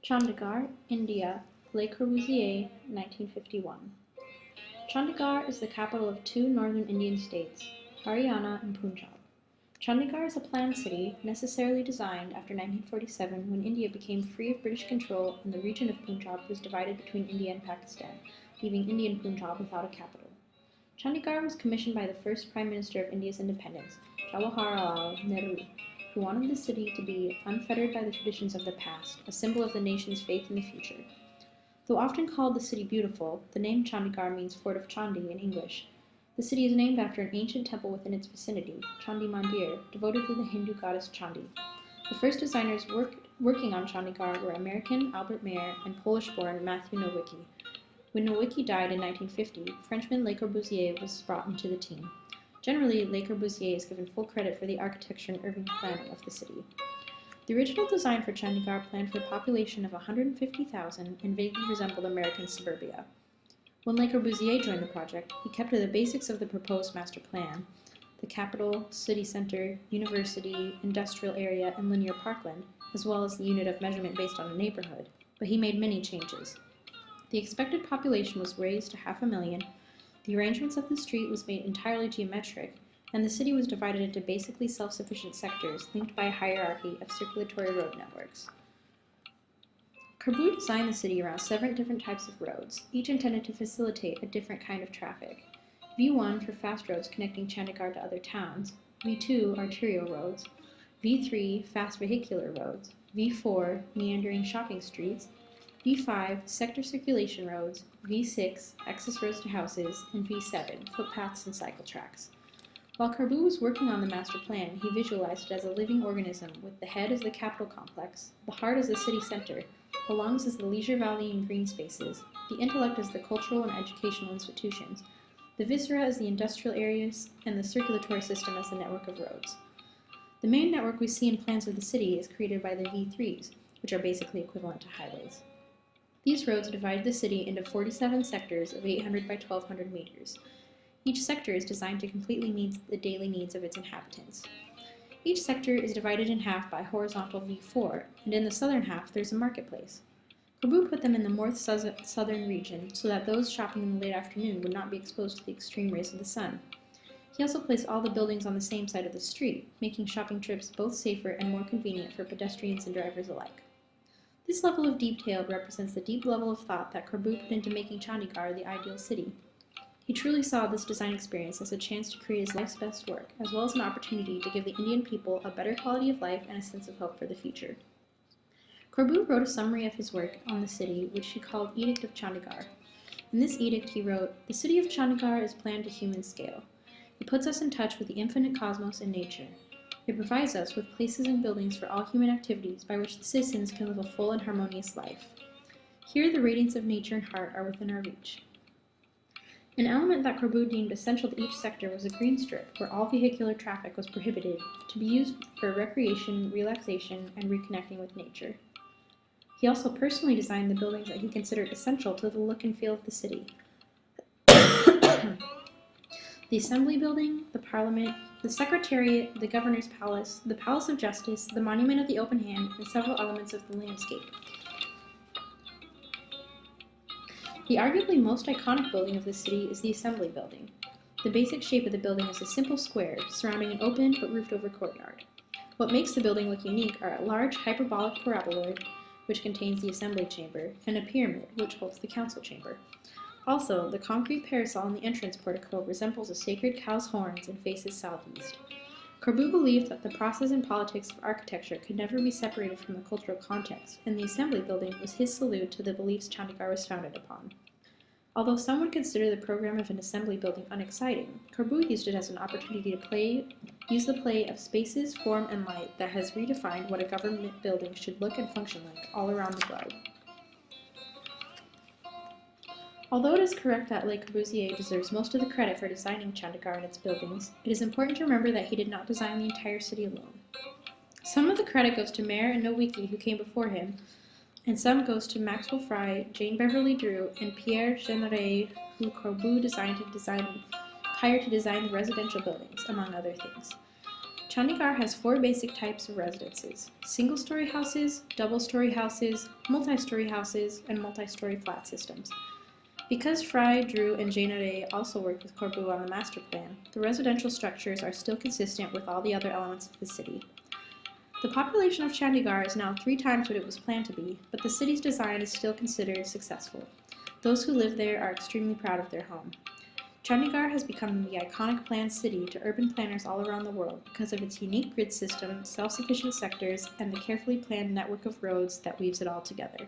Chandigarh, India, Le Corbusier, 1951. Chandigarh is the capital of two northern Indian states, Haryana and Punjab. Chandigarh is a planned city, necessarily designed after 1947 when India became free of British control and the region of Punjab was divided between India and Pakistan, leaving Indian Punjab without a capital. Chandigarh was commissioned by the first Prime Minister of India's independence, Jawaharlal Nehru, who wanted the city to be unfettered by the traditions of the past, a symbol of the nation's faith in the future. Though often called the city beautiful, the name Chandigarh means Fort of Chandi in English. The city is named after an ancient temple within its vicinity, Chandi Mandir, devoted to the Hindu goddess Chandi. The first designers working on Chandigarh were American Albert Mayer and Polish-born Matthew Nowicki. When Nowicki died in 1950, Frenchman Le Corbusier was brought into the team. Generally, Le Corbusier is given full credit for the architecture and urban planning of the city. The original design for Chandigarh planned for a population of 150,000 and vaguely resembled American suburbia. When Le Corbusier joined the project, he kept to the basics of the proposed master plan: the capital, city center, university, industrial area, and linear parkland, as well as the unit of measurement based on a neighborhood, but he made many changes. The expected population was raised to 500,000, the arrangements of the street was made entirely geometric, and the city was divided into basically self-sufficient sectors linked by a hierarchy of circulatory road networks. Corbu designed the city around 7 different types of roads, each intended to facilitate a different kind of traffic. V1 for fast roads connecting Chandigarh to other towns, V2 arterial roads, V3 fast vehicular roads, V4 meandering shopping streets, V5 sector circulation roads, V6 access roads to houses, and V7 footpaths and cycle tracks. While Corbu was working on the master plan, he visualized it as a living organism with the head as the capital complex, the heart as the city center, the lungs as the leisure valley and green spaces, the intellect as the cultural and educational institutions, the viscera as the industrial areas, and the circulatory system as the network of roads. The main network we see in plans of the city is created by the V3s, which are basically equivalent to highways. These roads divide the city into 47 sectors of 800 by 1200 meters. Each sector is designed to completely meet the daily needs of its inhabitants. Each sector is divided in half by horizontal V4, and in the southern half there's a marketplace. Corbu put them in the north-southern region so that those shopping in the late afternoon would not be exposed to the extreme rays of the sun. He also placed all the buildings on the same side of the street, making shopping trips both safer and more convenient for pedestrians and drivers alike. This level of detail represents the deep level of thought that Corbu put into making Chandigarh the ideal city. He truly saw this design experience as a chance to create his life's best work, as well as an opportunity to give the Indian people a better quality of life and a sense of hope for the future. Corbu wrote a summary of his work on the city, which he called Edict of Chandigarh. In this edict he wrote, "The city of Chandigarh is planned to human scale. It puts us in touch with the infinite cosmos and nature. It provides us with places and buildings for all human activities by which the citizens can live a full and harmonious life. Here the radiance of nature and heart are within our reach." An element that Corbu deemed essential to each sector was a green strip where all vehicular traffic was prohibited, to be used for recreation, relaxation, and reconnecting with nature. He also personally designed the buildings that he considered essential to the look and feel of the city. The Assembly Building, the Parliament, the Secretariat, the Governor's Palace, the Palace of Justice, the Monument of the Open Hand, and several elements of the landscape. The arguably most iconic building of the city is the Assembly Building. The basic shape of the building is a simple square, surrounding an open but roofed-over courtyard. What makes the building look unique are a large hyperbolic paraboloid, which contains the Assembly Chamber, and a pyramid, which holds the Council Chamber. Also, the concrete parasol in the entrance portico resembles a sacred cow's horns and faces southeast. Corbu believed that the process and politics of architecture could never be separated from the cultural context, and the Assembly Building was his salute to the beliefs Chandigarh was founded upon. Although some would consider the program of an assembly building unexciting, Corbu used it as an opportunity to use the play of spaces, form, and light that has redefined what a government building should look and function like all around the globe. Although it is correct that Le Corbusier deserves most of the credit for designing Chandigarh and its buildings, it is important to remember that he did not design the entire city alone. Some of the credit goes to Mayer and Nowicki, who came before him, and some goes to Maxwell Fry, Jane Beverly Drew, and Pierre Generet, who Corbu hired to design the residential buildings, among other things. Chandigarh has 4 basic types of residences: single-story houses, double-story houses, multi-story houses, and multi-story flat systems. Because Fry, Drew, and Jane also worked with Corbu on the master plan, the residential structures are still consistent with all the other elements of the city. The population of Chandigarh is now 3 times what it was planned to be, but the city's design is still considered successful. Those who live there are extremely proud of their home. Chandigarh has become the iconic planned city to urban planners all around the world because of its unique grid system, self-sufficient sectors, and the carefully planned network of roads that weaves it all together.